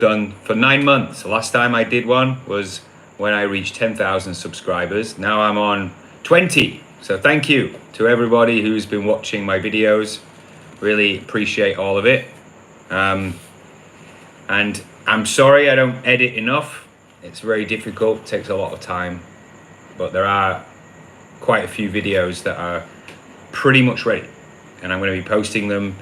done for 9 months. The last time I did one was when I reached 10,000 subscribers. Now I'm on 20. So thank you to everybody who's been watching my videos. Really appreciate all of it. And I'm sorry I don't edit enough. It's very difficult, takes a lot of time. But there are quite a few videos that are pretty much ready. And I'm going to be posting them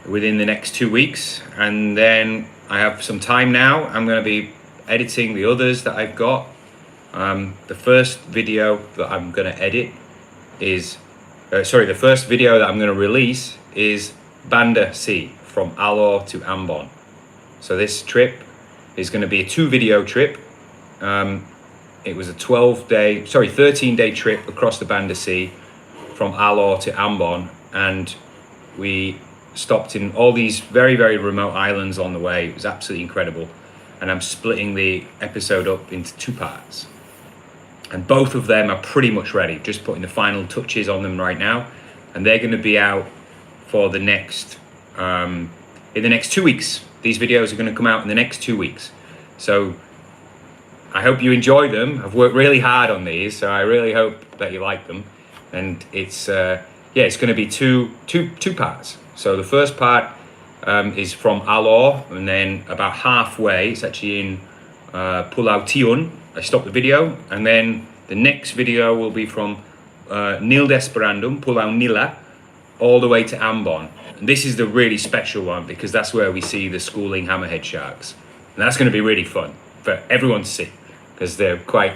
within the next 2 weeks. And then I have some time now. I'm going to be editing the others that I've got. The first video that I'm going to edit is, the first video that I'm going to release is Banda Sea from Alor to Ambon. So this trip is going to be a 2-video trip. It was a 13-day trip across the Banda Sea from Alor to Ambon, and we stopped in all these very, very remote islands on the way. It was absolutely incredible. And I'm splitting the episode up into 2 parts. And both of them are pretty much ready. Just putting the final touches on them right now. And they're going to be out for the next, in the next 2 weeks. These videos are going to come out in the next 2 weeks. So I hope you enjoy them. I've worked really hard on these, so I really hope that you like them. And it's, it's going to be two parts. So the first part is from Alor, and then about halfway, it's actually in Pulau Tiun. I stopped the video, and then the next video will be from Nil Desperandum, Pulau Nila, all the way to Ambon. And this is the really special one because that's where we see the schooling hammerhead sharks. And that's going to be really fun for everyone to see because they're quite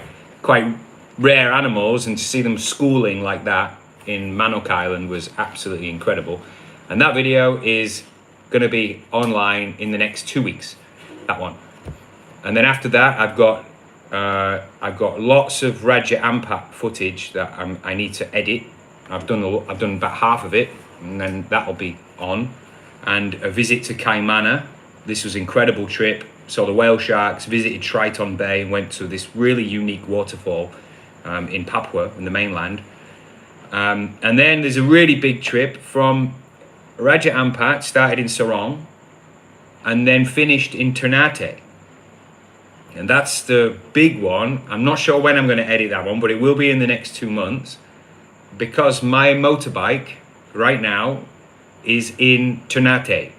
rare animals, and to see them schooling like that in Manuk Island was absolutely incredible. And that video is going to be online in the next 2 weeks, that one. And then after that, I've got lots of Raja Ampat footage that I need to edit. I've done about half of it, and then that'll be on. And a visit to Kaimana. This was an incredible trip. Saw the whale sharks, visited Triton Bay, and went to this really unique waterfall in Papua, in the mainland. And then there's a really big trip from Raja Ampat, started in Semarang, and then finished in Ternate. And that's the big one. I'm not sure when I'm going to edit that one, but it will be in the next 2 months, because my motorbike right now is in Ternate.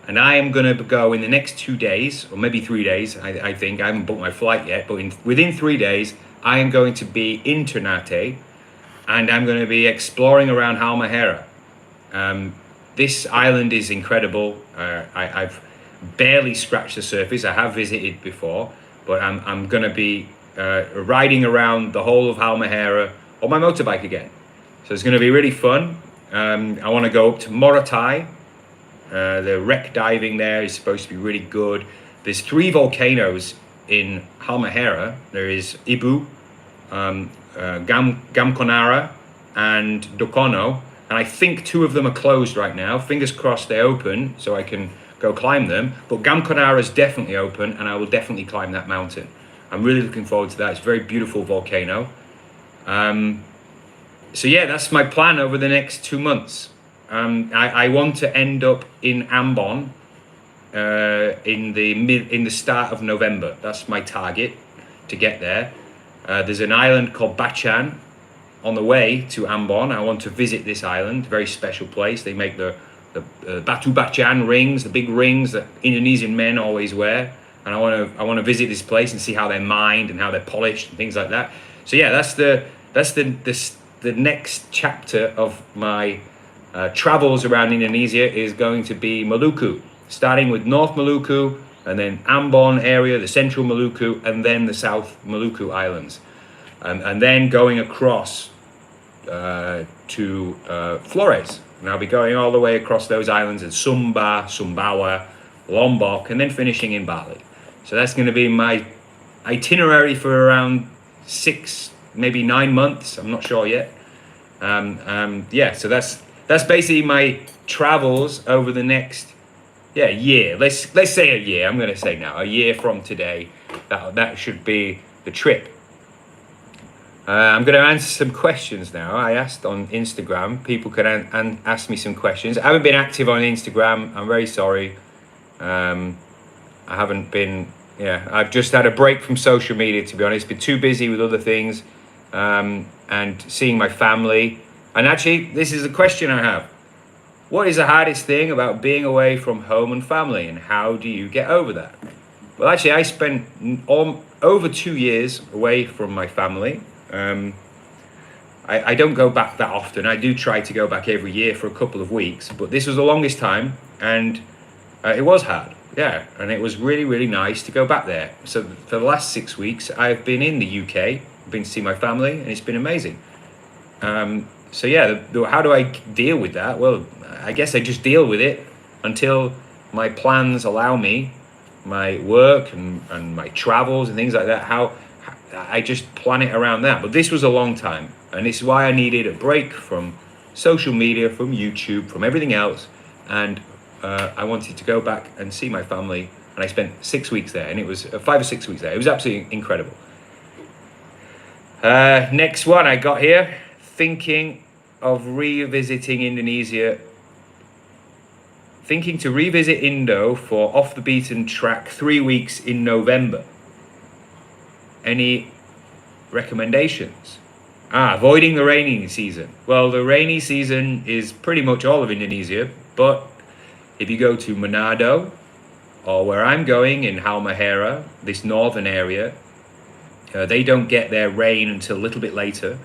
And I am going to go in the next 2 days, or maybe 3 days, I think. I haven't booked my flight yet, but within 3 days, I am going to be in Ternate, and I'm going to be exploring around Halmahera. This island is incredible. I've barely scratched the surface. I have visited before, but I'm going to be riding around the whole of Halmahera on my motorbike again. So it's going to be really fun. I want to go up to Morotai. The wreck diving there is supposed to be really good. There's 3 volcanoes in Halmahera. There is Ibu, Gamkonara, and Dokono. And I think 2 of them are closed right now. Fingers crossed they open so I can go climb them. But Gamkonara is definitely open, and I will definitely climb that mountain. I'm really looking forward to that. It's a very beautiful volcano. So yeah, that's my plan over the next 2 months. I want to end up in Ambon in the start of November. That's my target, to get there. There's an island called Bacan on the way to Ambon. I want to visit this island, very special place. They make the Batu Bacan rings, the big rings that Indonesian men always wear. And I want to visit this place and see how they're mined and how they're polished and things like that. So yeah, that's the next chapter of my travels around Indonesia is going to be Maluku, starting with North Maluku, and then Ambon area, the Central Maluku, and then the South Maluku Islands, and then going across to Flores. And I'll be going all the way across those islands in Sumba, Sumbawa, Lombok, and then finishing in Bali. So that's going to be my itinerary for around 6, maybe 9 months. I'm not sure yet. Yeah, so that's basically my travels over the next year. Let's say a year. I'm going to say now a year from today. That should be the trip. I'm going to answer some questions now. I asked on Instagram. People can ask me some questions. I haven't been active on Instagram. I'm very sorry. I haven't been. Yeah, I've just had a break from social media, to be honest. Been too busy with other things, and seeing my family. And actually, this is a question I have. What is the hardest thing about being away from home and family, and how do you get over that? Well, actually, I spent over 2 years away from my family. I don't go back that often. I do try to go back every year for a couple of weeks, but this was the longest time, and it was hard. Yeah, and it was really, really nice to go back there. So for the last 6 weeks, I've been in the UK, been to see my family, and it's been amazing. So yeah, how do I deal with that? Well, I guess I just deal with it until my plans allow me, my work and my travels and things like that. How I just plan it around that. But this was a long time, and this is why I needed a break from social media, from YouTube, from everything else, and I wanted to go back and see my family. And I spent 6 weeks there, and it was 5 or 6 weeks there. It was absolutely incredible. Next one I got here, thinking of revisiting Indonesia. Thinking to revisit Indo for off the beaten track 3 weeks in November. Any recommendations? Avoiding the rainy season. Well, the rainy season is pretty much all of Indonesia, but if you go to Manado, or where I'm going in Halmahera, this northern area, they don't get their rain until a little bit later.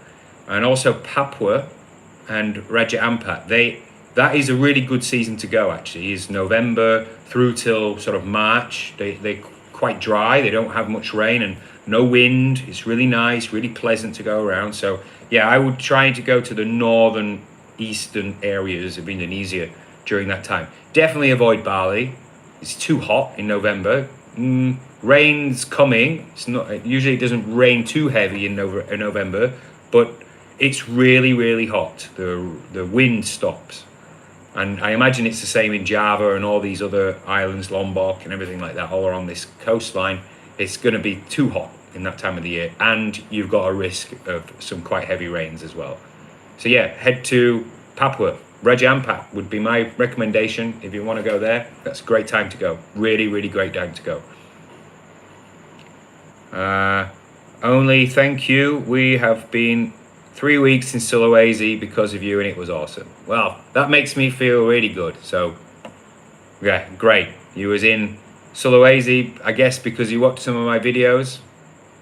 And also Papua and Raja Ampat, that is a really good season to go, actually, is November through till sort of March. They're quite dry, they don't have much rain and no wind. It's really nice, really pleasant to go around. So yeah, I would try to go to the northern eastern areas of Indonesia during that time. Definitely avoid Bali. It's too hot in November. Rain's coming. It's not usually, it doesn't rain too heavy in November, but it's really, really hot. The wind stops. And I imagine it's the same in Java and all these other islands, Lombok and everything like that, all along this coastline. It's going to be too hot in that time of the year, and you've got a risk of some quite heavy rains as well. So yeah, head to Papua. Raja Ampat would be my recommendation if you want to go there. That's a great time to go. Really, really great time to go. Only thank you. We have been 3 weeks in Sulawesi because of you, and it was awesome. Well, that makes me feel really good. So yeah, great. You was in Sulawesi, I guess because you watched some of my videos.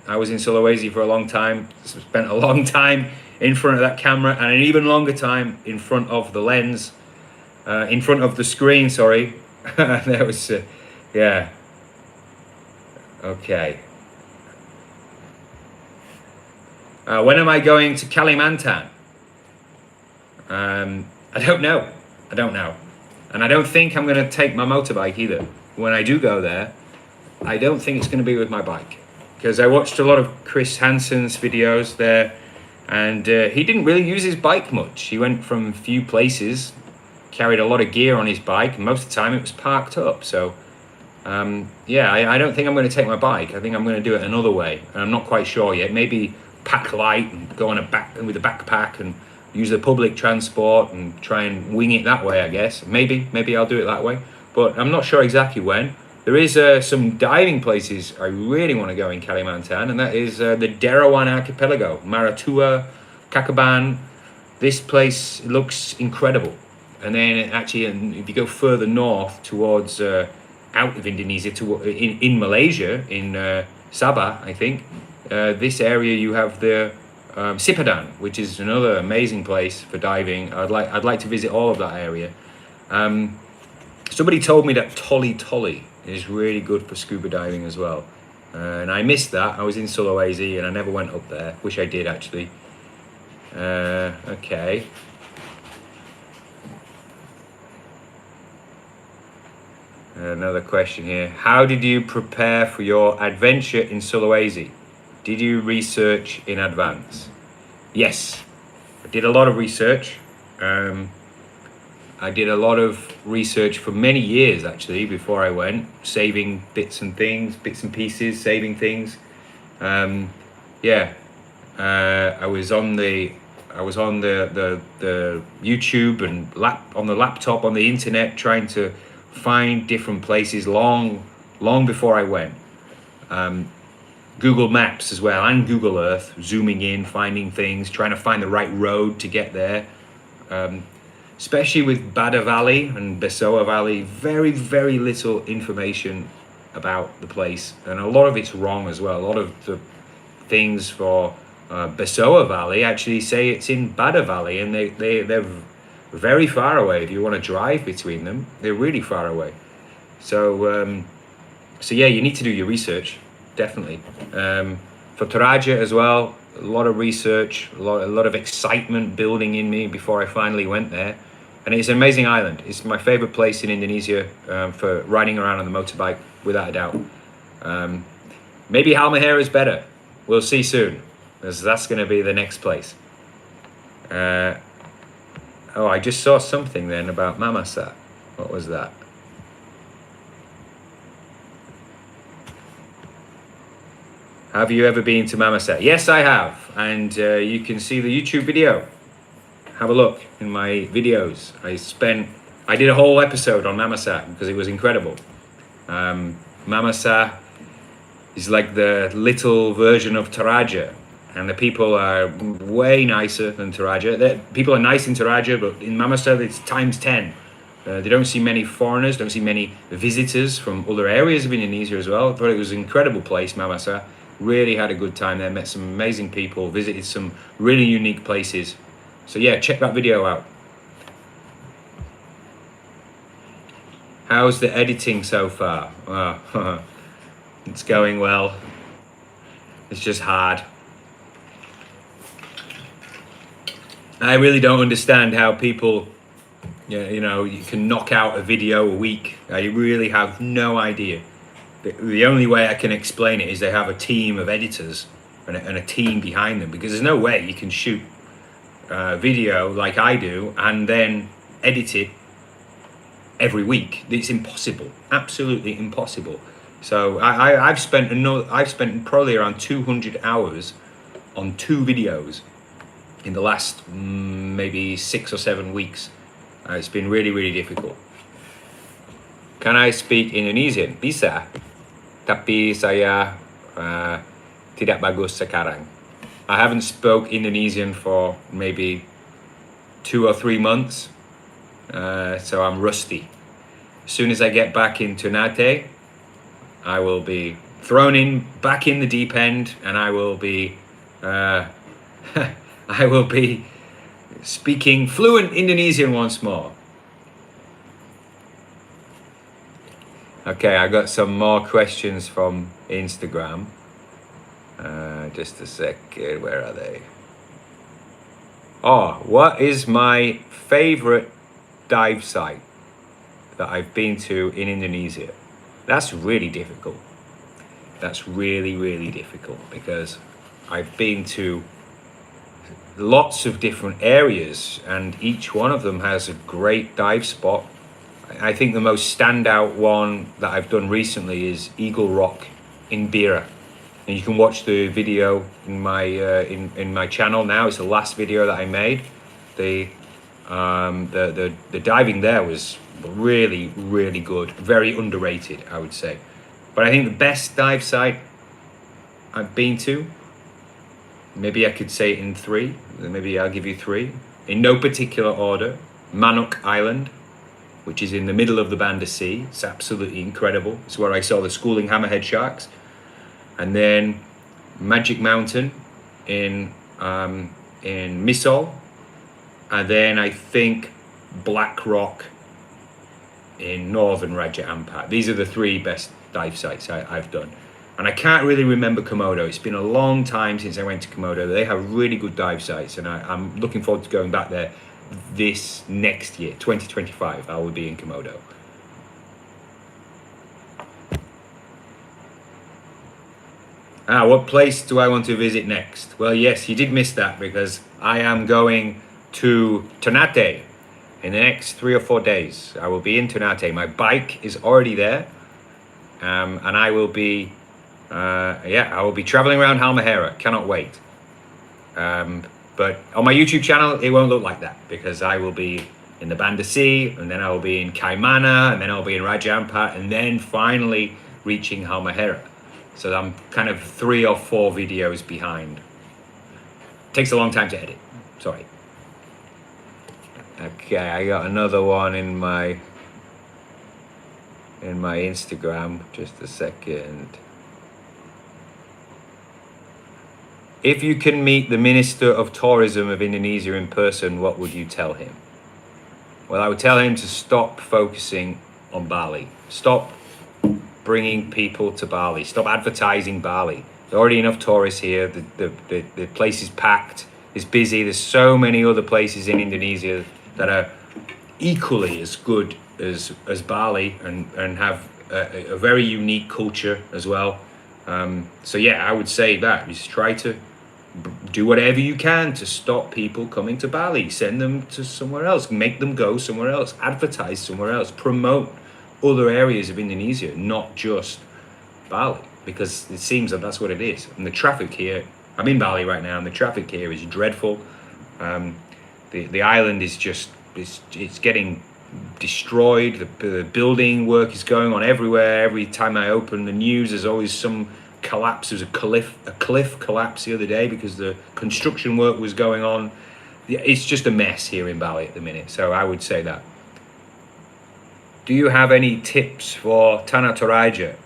I was in Sulawesi for a long time. Spent a long time in front of that camera, and an even longer time in front of the lens, in front of the screen, sorry. That was, yeah. Okay. When am I going to Kalimantan? I don't know. And I don't think I'm going to take my motorbike either. When I do go there, I don't think it's going to be with my bike. Because I watched a lot of Chris Hansen's videos there, and he didn't really use his bike much. He went from few places, carried a lot of gear on his bike, and most of the time it was parked up. So yeah, I don't think I'm going to take my bike. I think I'm going to do it another way, and I'm not quite sure yet. Maybe pack light and go on with a backpack and use the public transport and try and wing it that way, I guess. Maybe I'll do it that way, but I'm not sure exactly when. There is some diving places I really want to go in Kalimantan, and that is the Derawan Archipelago, Maratua, Kakaban. This place looks incredible. And then actually, if you go further north towards out of Indonesia, in Malaysia, in Sabah, I think, this area you have the Sipadan, which is another amazing place for diving. I'd like to visit all of that area. Somebody told me that Toli Toli is really good for scuba diving as well, and I missed that. I was in Sulawesi and I never went up there. Wish I did, actually. Okay. Another question here. How did you prepare for your adventure in Sulawesi? Did you research in advance? Yes, I did a lot of research. I did a lot of research for many years, actually, before I went, saving bits and pieces, saving things. Yeah, I was on the YouTube and on the laptop, on the internet, trying to find different places, long long before I went. Google Maps as well, and Google Earth, zooming in, finding things, trying to find the right road to get there. Especially with Bada Valley and Besoa Valley, very, very little information about the place, and a lot of it's wrong as well. A lot of the things for Besoa Valley actually say it's in Bada Valley, and they're very far away. If you want to drive between them, they're really far away. So yeah, you need to do your research, definitely. For Toraja as well, a lot of research, a lot of excitement building in me before I finally went there. And it's an amazing island. It's my favorite place in Indonesia for riding around on the motorbike, without a doubt. Maybe Halmahera is better. We'll see soon, because that's going to be the next place. Oh, I just saw something then about Mamasa. What was that? Have you ever been to Mamasa? Yes, I have. And you can see the YouTube video. Have a look in my videos. I did a whole episode on Mamasa because it was incredible. Mamasa is like the little version of Toraja, and the people are way nicer than Toraja. People are nice in Toraja, but in Mamasa it's times 10. They don't see many foreigners, don't see many visitors from other areas of Indonesia as well. But it was an incredible place, Mamasa. Really had a good time there, met some amazing people, visited some really unique places. So yeah, check that video out. How's the editing so far? Oh, it's going well. It's just hard. I really don't understand how people, you know, you can knock out a video a week. I really have no idea. The only way I can explain it is they have a team of editors and a team behind them, because there's no way you can shoot video like I do and then edit it every week. It's impossible, absolutely impossible. So I've spent probably around 200 hours on 2 videos in the last maybe 6 or 7 weeks. It's been really, really difficult. Can I speak Indonesian? Bisa, tapi saya tidak bagus sekarang. I haven't spoke Indonesian for maybe 2 or 3 months, so I'm rusty. As soon as I get back in Ternate, I will be thrown back in the deep end, and I will be I will be speaking fluent Indonesian once more. Okay, I got some more questions from Instagram. Just a second, where are they? Oh, what is my favorite dive site that I've been to in Indonesia? That's really difficult. That's really, really difficult, because I've been to lots of different areas and each one of them has a great dive spot. I think the most standout one that I've done recently is Eagle Rock in Bira, and you can watch the video in my in my channel now. It's the last video that I made. The diving there was really, really good, very underrated, I would say. But I think the best dive site I've been to, maybe I could say it in 3. Maybe I'll give you 3 in no particular order. Manuk Island, which is in the middle of the Banda Sea. It's absolutely incredible. It's where I saw the schooling hammerhead sharks. And then Magic Mountain in Misol. And then I think Black Rock in northern Raja Ampat. These are the 3 best dive sites I've done. And I can't really remember Komodo. It's been a long time since I went to Komodo. They have really good dive sites, and I'm looking forward to going back there this next year, 2025. I will be in Komodo. What place do I want to visit next? Well, yes, you did miss that, because I am going to Ternate in the next 3 or 4 days. I will be in Ternate. My bike is already there, and I will be I will be traveling around Halmahera. Cannot wait. But on my YouTube channel, it won't look like that, because I will be in the Banda Sea, and then I will be in Kaimana, and then I'll be in Raja Ampat, and then finally reaching Halmahera. So I'm kind of 3 or 4 videos behind. Takes a long time to edit, sorry. Okay, I got another one in my Instagram, just a second. If you can meet the Minister of Tourism of Indonesia in person, what would you tell him? Well, I would tell him to stop focusing on Bali. Stop bringing people to Bali. Stop advertising Bali. There's already enough tourists here. The place is packed. It's busy. There's so many other places in Indonesia that are equally as good as Bali and have a very unique culture as well. So yeah, I would say that. Just try to do whatever you can to stop people coming to Bali. Send them to somewhere else. Make them go somewhere else. Advertise somewhere else. Promote other areas of Indonesia, not just Bali, because it seems that that's what it is. And the traffic here, I'm in Bali right now, and the traffic here is dreadful. The island is just, it's getting destroyed. The building work is going on everywhere. Every time I open the news, there's always some collapse. There's a cliff collapse the other day because the construction work was going on. It's just a mess here in Bali at the minute. So I would say that. Do you have any tips for Tanah Toraja?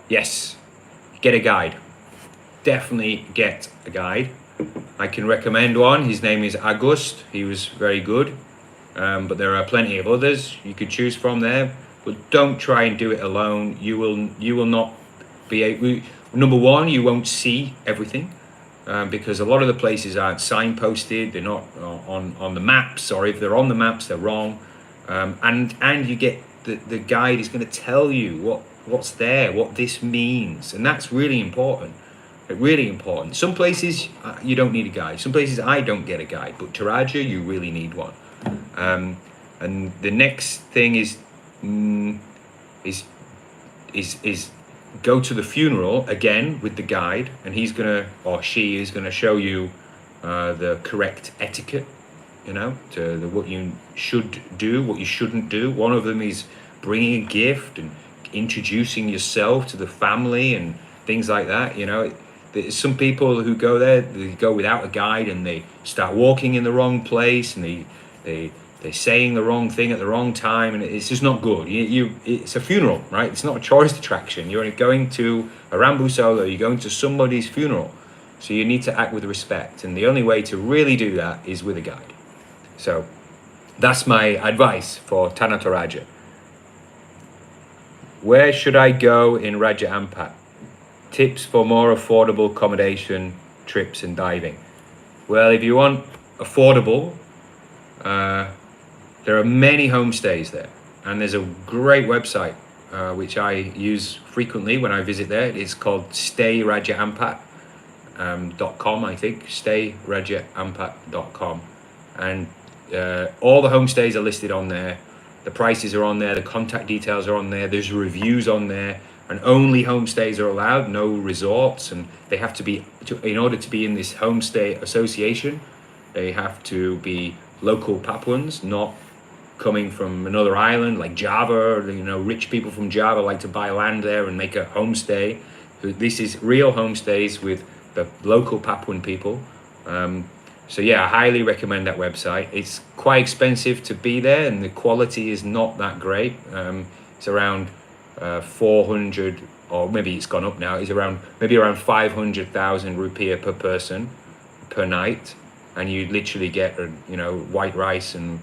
Yes, get a guide. Definitely get a guide. I can recommend one. His name is August. He was very good. But there are plenty of others you could choose from there. But don't try and do it alone. You will not be able. Number one, you won't see everything because a lot of the places aren't signposted. They're not on the maps, or if they're on the maps, they're wrong. And you get the guide is going to tell you what's there, what this means, and that's really important. Really important. Some places you don't need a guide. Some places I don't get a guide, but Toraja you really need one. And the next thing is go to the funeral again with the guide, and he's gonna, or she is gonna show you the correct etiquette, you know, to what you should do, what you shouldn't do. One of them is bringing a gift and introducing yourself to the family and things like that. You know, there's some people who go there, they go without a guide and they start walking in the wrong place, and they're saying the wrong thing at the wrong time, and it's just not good. It's a funeral, right? It's not a tourist attraction. You're going to a Rambu Solo, you're going to somebody's funeral. So you need to act with respect, and the only way to really do that is with a guide. So that's my advice for Tanah Toraja. Where should I go in Raja Ampat? Tips for more affordable accommodation, trips and diving. Well, if you want affordable, there are many homestays there, and there's a great website which I use frequently when I visit there. It's called stayrajaampat.com, I think, stayrajaampat.com, and all the homestays are listed on there. The prices are on there, the contact details are on there, there's reviews on there, and only homestays are allowed, no resorts, and they have to be, in order to be in this homestay association, they have to be local Papuans, not coming from another island like Java. You know, rich people from Java like to buy land there and make a homestay. This is real homestays with the local Papuan people. So yeah, I highly recommend that website. It's quite expensive to be there, and the quality is not that great. It's around 400, or maybe it's gone up now. It's around 500,000 rupiah per person per night, and you literally get white rice and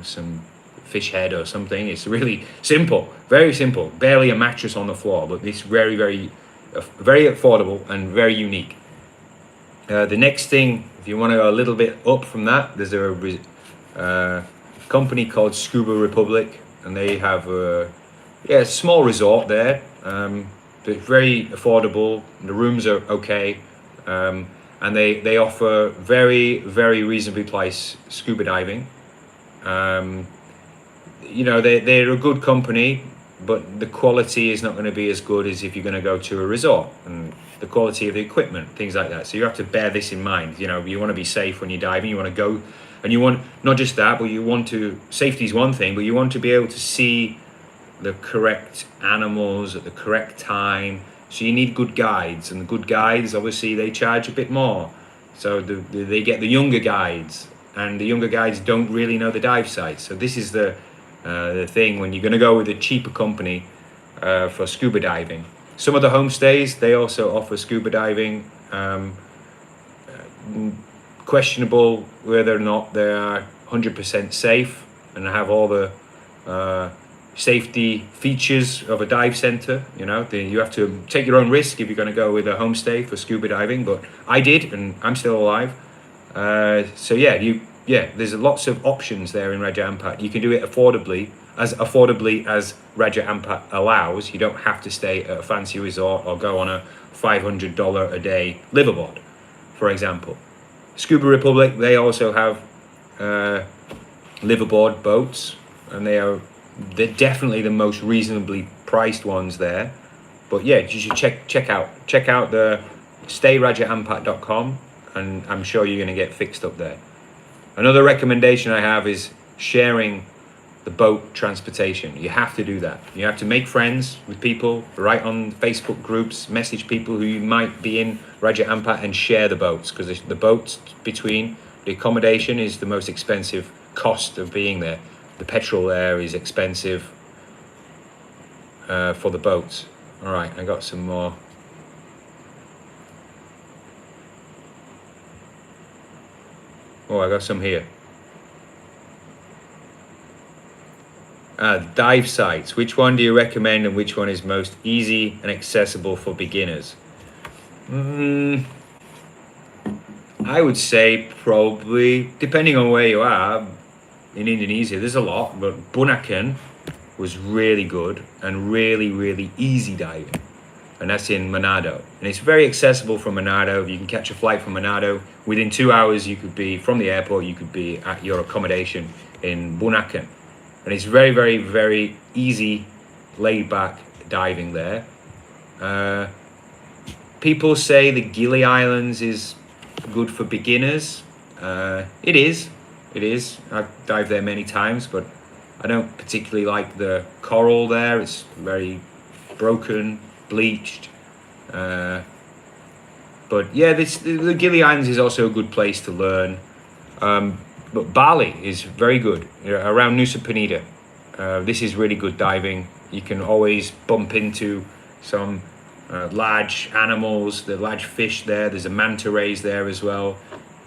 some fish head or something. It's really simple, very simple, barely a mattress on the floor, but it's very, very, very affordable and very unique. The next thing, if you want to go a little bit up from that, there's a company called Scuba Republic, and they have a small resort there. But very affordable. The rooms are okay, and they offer very, very reasonably priced scuba diving. They're a good company, but the quality is not going to be as good as if you're going to go to a resort, and the quality of the equipment, things like that. So you have to bear this in mind. You want to be safe when you're diving. You want to go, and you want not just that, but you want to. Safety is one thing, but you want to be able to see the correct animals at the correct time. So you need good guides, and the good guides, obviously, they charge a bit more. So they get the younger guides, and the younger guides don't really know the dive sites. So this is the thing when you're going to go with a cheaper company for scuba diving. Some of the homestays, they also offer scuba diving. Questionable whether or not they are 100% safe and have all the safety features of a dive center. You know, you have to take your own risk if you're going to go with a homestay for scuba diving, but I did, and I'm still alive. So yeah, there's lots of options there in Raja Ampat. You can do it affordably as Raja Ampat allows. You don't have to stay at a fancy resort or go on a $500 a day liveaboard, for example. Scuba Republic, they also have liveaboard boats, and they're definitely the most reasonably priced ones there. But yeah, you should check out the stayrajaampat.com, and I'm sure you're going to get fixed up there. Another recommendation I have is sharing the boat transportation. You have to do that. You have to make friends with people, write on Facebook groups, message people who you might be in Raja Ampat, and share the boats, because the boats between the accommodation is the most expensive cost of being there. The petrol there is expensive for the boats. All right, I got some more. Oh, I got some here. Dive sites. Which one do you recommend, and which one is most easy and accessible for beginners? I would say probably, depending on where you are, in Indonesia, there's a lot, but Bunaken was really good and really, really easy diving. And that's in Manado. And it's very accessible from Manado. You can catch a flight from Manado. Within 2 hours, you could be, from the airport, you could be at your accommodation in Bunaken. And it's very, very, very easy, laid back diving there. People say the Gili Islands is good for beginners. It is. I've dived there many times, but I don't particularly like the coral there. It's very broken, bleached. But yeah, the Gili Islands is also a good place to learn. But Bali is very good, around Nusa Penida. This is really good diving. You can always bump into some large animals, the large fish there. There's a manta rays there as well.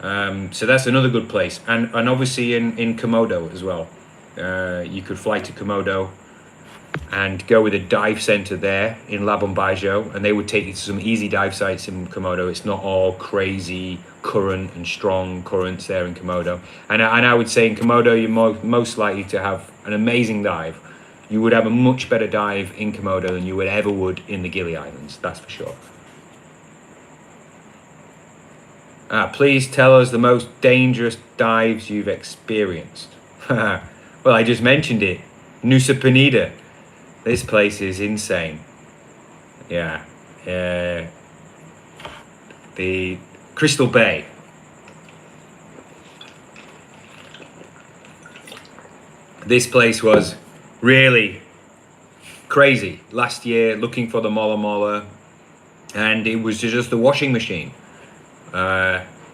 So that's another good place. And obviously in Komodo as well. You could fly to Komodo and go with a dive center there in Labuan Bajo, and they would take you to some easy dive sites in Komodo. It's not all crazy current and strong currents there in Komodo. And I would say in Komodo, you're most likely to have an amazing dive. You would have a much better dive in Komodo than you would in the Gili Islands, that's for sure. Please tell us the most dangerous dives you've experienced. Well, I just mentioned it. Nusa Penida. This place is insane. Yeah. The Crystal Bay. This place was really crazy. Last year, looking for the Mola Mola, and it was just a washing machine.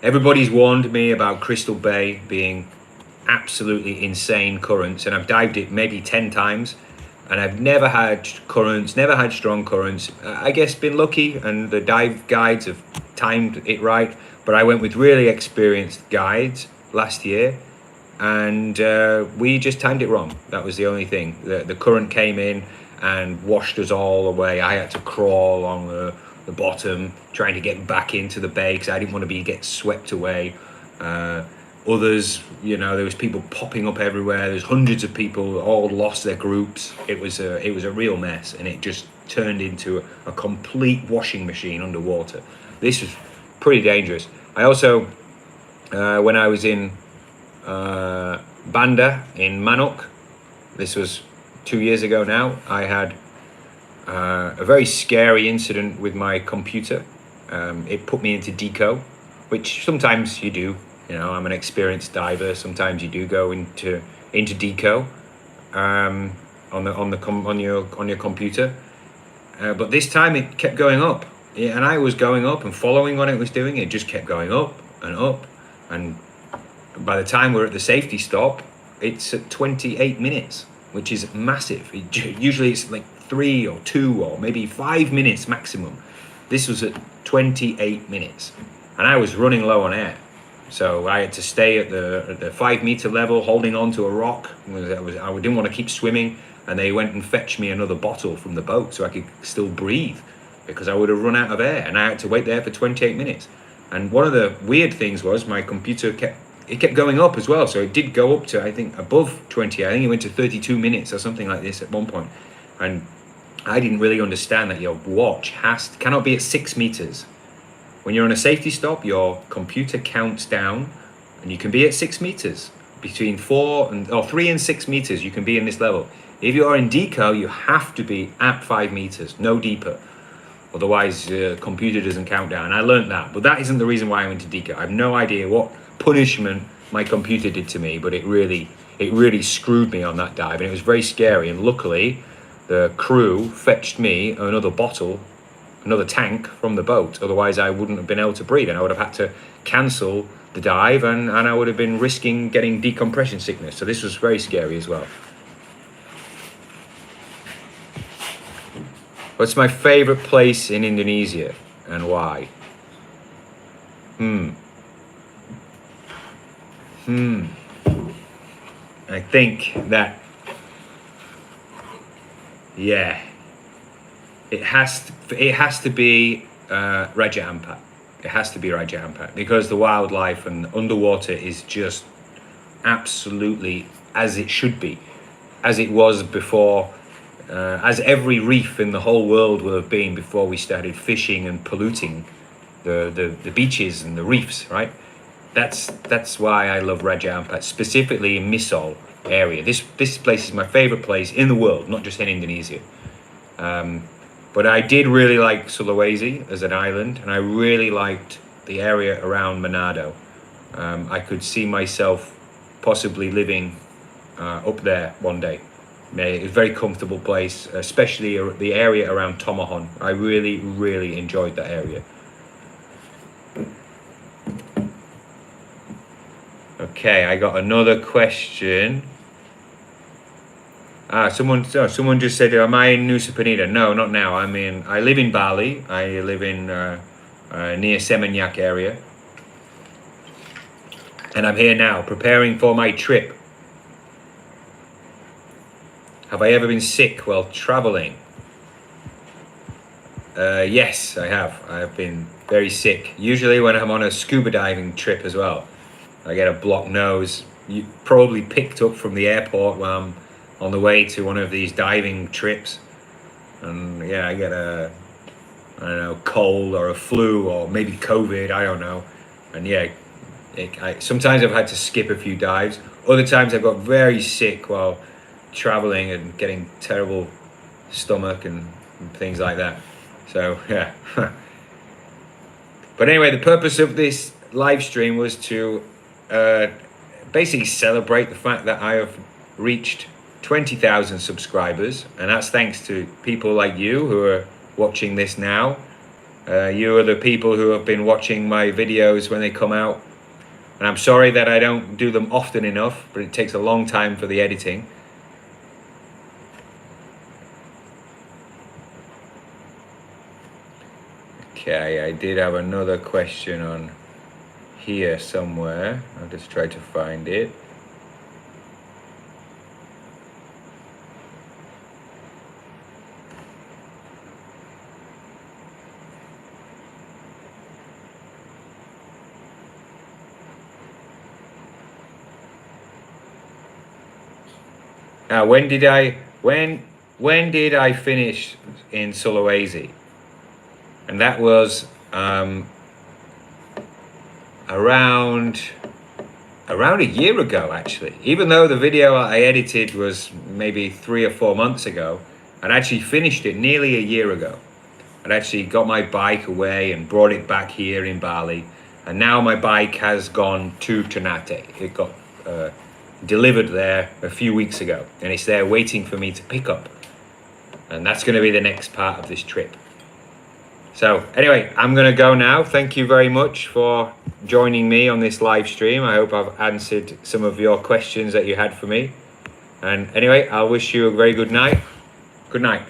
Everybody's warned me about Crystal Bay being absolutely insane currents, and I've dived it maybe 10 times, and I've never had currents, never had strong currents. I guess been lucky, and the dive guides have timed it right, but I went with really experienced guides last year, and we just timed it wrong. That was the only thing. The current came in and washed us all away. I had to crawl along the bottom, trying to get back into the bay because I didn't want to get swept away. Others, there was people popping up everywhere. There's hundreds of people all lost their groups. It was a real mess, and it just turned into a complete washing machine underwater. This was pretty dangerous. I also, when I was in Banda in Manuk, this was 2 years ago now, I had a very scary incident with my computer. It put me into deco, which sometimes you do. I'm an experienced diver. Sometimes you do go into deco. on your computer. But this time it kept going up, yeah, and I was going up and following what it was doing. It just kept going up and up, and by the time we're at the safety stop, it's at 28 minutes, which is massive. Usually it's like 3 or 2 or maybe 5 minutes maximum. This was at 28 minutes, and I was running low on air. So I had to stay at the 5 meter level, holding on to a rock. I didn't want to keep swimming, and they went and fetched me another bottle from the boat so I could still breathe, because I would have run out of air, and I had to wait there for 28 minutes. And one of the weird things was my computer kept going up as well. So it did go up to, I think, above 20. I think it went to 32 minutes or something like this at one point. And I didn't really understand that your watch cannot be at 6 meters. When you're on a safety stop, your computer counts down, and you can be at 6 meters. Between 3 and 6 meters, you can be in this level. If you are in deco, you have to be at 5 meters, no deeper. Otherwise, the computer doesn't count down. I learned that, but that isn't the reason why I went to deco. I have no idea what punishment my computer did to me, but it really screwed me on that dive, and it was very scary. And luckily, the crew fetched me another tank from the boat. Otherwise, I wouldn't have been able to breathe, and I would have had to cancel the dive, and I would have been risking getting decompression sickness. So this was very scary as well. What's my favorite place in Indonesia and why? I think that, yeah, it has to be Raja Ampat. It has to be Raja Ampat, because the wildlife and underwater is just absolutely as it should be, as it was before, as every reef in the whole world will have been before we started fishing and polluting the beaches and the reefs, right? That's why I love Raja Ampat, specifically in Misol area. This place is my favorite place in the world, not just in Indonesia. But I did really like Sulawesi as an island, and I really liked the area around Manado. I could see myself possibly living up there one day. It's a very comfortable place, especially the area around Tomohon. I really, really enjoyed that area. Okay, I got another question. Someone just said, am I in Nusa Penida? No, not now. I live in Bali. I live in near Semarang area. And I'm here now, preparing for my trip. Have I ever been sick while traveling? Yes, I have. I've been very sick. Usually when I'm on a scuba diving trip as well. I get a blocked nose. You probably picked up from the airport when I'm on the way to one of these diving trips. And yeah, I get cold or a flu or maybe COVID, I don't know. And yeah, sometimes I've had to skip a few dives. Other times I've got very sick while traveling and getting terrible stomach and things like that. So yeah. But anyway, the purpose of this live stream was to basically celebrate the fact that I have reached 20,000 subscribers, and that's thanks to people like you who are watching this now. You are the people who have been watching my videos when they come out, and I'm sorry that I don't do them often enough, but it takes a long time for the editing. Okay, I did have another question on here somewhere. I'll just try to find it. Now, when did I finish in Sulawesi? And that was around a year ago, actually. Even though the video I edited was maybe 3 or 4 months ago, I'd actually finished it nearly a year ago. I'd actually got my bike away and brought it back here in Bali, and now my bike has gone to Ternate. It got delivered there a few weeks ago, and it's there waiting for me to pick up. And that's going to be the next part of this trip. So anyway, I'm going to go now. Thank you very much for joining me on this live stream. I hope I've answered some of your questions that you had for me. And anyway, I'll wish you a very good night. Good night.